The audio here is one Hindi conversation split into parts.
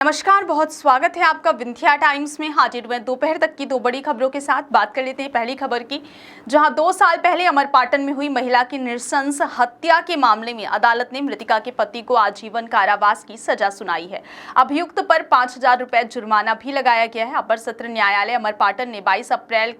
नमस्कार, बहुत स्वागत है आपका विंध्या टाइम्स में। हाजिर हुए दोपहर तक की दो बड़ी खबरों के साथ। बात कर लेते हैं पहली खबर की, जहां 2 साल पहले अमरपाटन में हुई महिला की नृशंस हत्या के मामले में अदालत ने मृतका के पति को आजीवन कारावास की सजा सुनाई है। अभियुक्त पर 5,000 रुपए जुर्माना भी लगाया गया है। अपर सत्र न्यायालय अमरपाटन ने 22 अप्रैल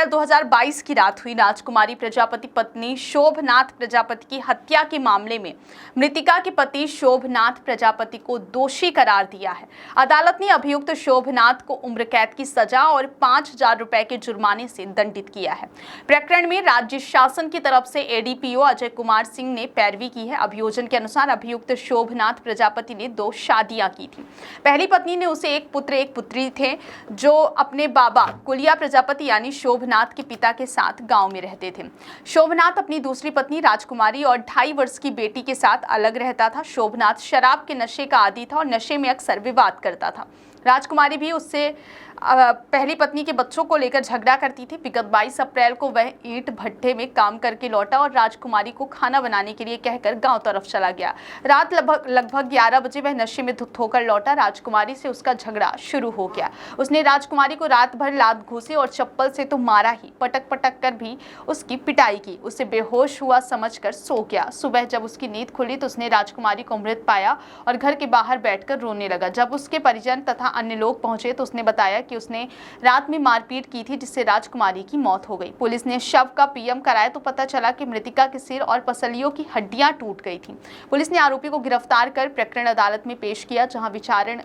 2022 की रात हुई राजकुमारी प्रजापति पत्नी शोभनाथ प्रजापति की हत्या के मामले में मृतका के पति शोभनाथ प्रजापति को दोषी करार दिया है। अदालत ने अभियुक्त शोभनाथ को उम्र कैद की सजा और 5,000 रुपए के जुर्माने से दंडित किया है। प्रकरण में राज्य शासन की तरफ से एडीपीओ अजय कुमार सिंह ने पैरवी की है। अभियोजन के अनुसार अभियुक्त शोभनाथ प्रजापति ने 2 शादियां की थी। पहली पत्नी ने उसे एक पुत्र एक पुत्री थे, जो अपने बाबा कुलिया प्रजापति यानी शोभनाथ के पिता के साथ गांव में रहते थे। शोभनाथ अपनी दूसरी पत्नी राजकुमारी और 2.5 वर्ष की बेटी के साथ अलग रहता था। शोभनाथ शराब के नशे का आदी था और नशे में अक्सर विवाद करता था। राजकुमारी भी उससे पहली पत्नी के बच्चों को लेकर झगड़ा करती थी। विगत 22 अप्रैल को वह ईंट भट्टे में काम करके लौटा और राजकुमारी को खाना बनाने के लिए कहकर गांव तरफ चला गया। रात लगभग 11 बजे वह नशे में धुत होकर लौटा। राजकुमारी से उसका झगड़ा शुरू हो गया। उसने राजकुमारी को रात भर लात घूंसी और चप्पल से तो मारा ही, पटक पटक कर भी उसकी पिटाई की। उसे बेहोश हुआ समझकर सो गया। सुबह जब उसकी नींद खुली तो उसने राजकुमारी को मृत पाया और घर के बाहर बैठकर रोने लगा। जब उसके परिजन तथा अन्य लोग पहुंचे तो उसने बताया कि उसने रात में मारपीट की थी, जिससे राजकुमारी की मौत हो गई। पुलिस ने शव का पीएम कराया तो पता चला कि मृतका के सिर और पसलियों की हड्डियां टूट गई थी। पुलिस ने आरोपी को गिरफ्तार कर प्रकरण अदालत में पेश किया, जहां विचारण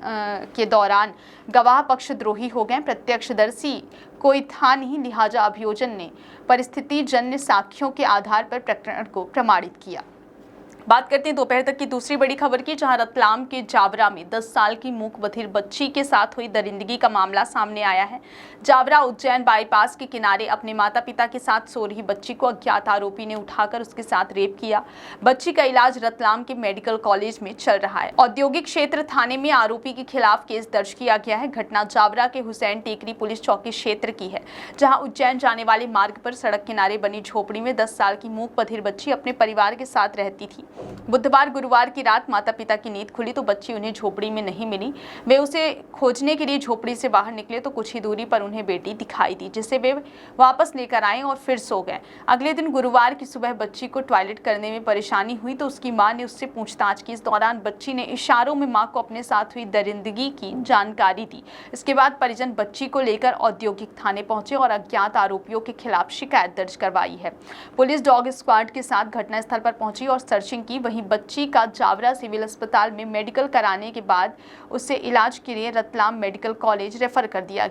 के दौरान गवाह पक्षद्रोही हो गए। प्रत्यक्षदर्शी कोई था नहीं, लिहाजा अभियोजन ने परिस्थिति जन्य साक्ष्यों के आधार पर प्रकरण को प्रमाणित किया। बात करते हैं दोपहर तक की दूसरी बड़ी खबर की, जहां रतलाम के जावरा में 10 साल की मूक बधिर बच्ची के साथ हुई दरिंदगी का मामला सामने आया है। जावरा उज्जैन बाईपास के किनारे अपने माता पिता के साथ सो रही बच्ची को अज्ञात आरोपी ने उठाकर उसके साथ रेप किया। बच्ची का इलाज रतलाम के मेडिकल कॉलेज में चल रहा है। औद्योगिक क्षेत्र थाने में आरोपी के खिलाफ केस दर्ज किया गया है। घटना जावरा के हुसैन टेकरी पुलिस चौकी क्षेत्र की है, जहाँ उज्जैन जाने वाले मार्ग पर सड़क किनारे बनी झोपड़ी में 10 साल की मूक बधिर बच्ची अपने परिवार के साथ रहती थी। बुधवार गुरुवार की रात माता पिता की नींद खुली तो बच्ची उन्हें झोपड़ी में नहीं मिली। वे उसे खोजने के लिए झोपड़ी से बाहर निकले तो कुछ ही दूरी पर उन्हें बेटी दिखाई दी, जिसे वे वापस लेकर आए और फिर सो गए। अगले दिन गुरुवार की सुबह बच्ची को टॉयलेट करने में परेशानी हुई तो उसकी मां ने उससे पूछताछ की। इस दौरान बच्ची ने इशारों में मां को अपने साथ हुई दरिंदगी की जानकारी दी। इसके बाद परिजन बच्ची को लेकर औद्योगिक थाने पहुंचे और अज्ञात आरोपियों के खिलाफ शिकायत दर्ज करवाई है। पुलिस डॉग स्क्वाड के साथ घटनास्थल पर पहुंची और सर्चिंग की। वहीं बच्ची का जावरा सिविल अस्पताल में मेडिकल कराने के बाद उसे इलाज के लिए रतलाम मेडिकल कॉलेज रेफर कर दिया।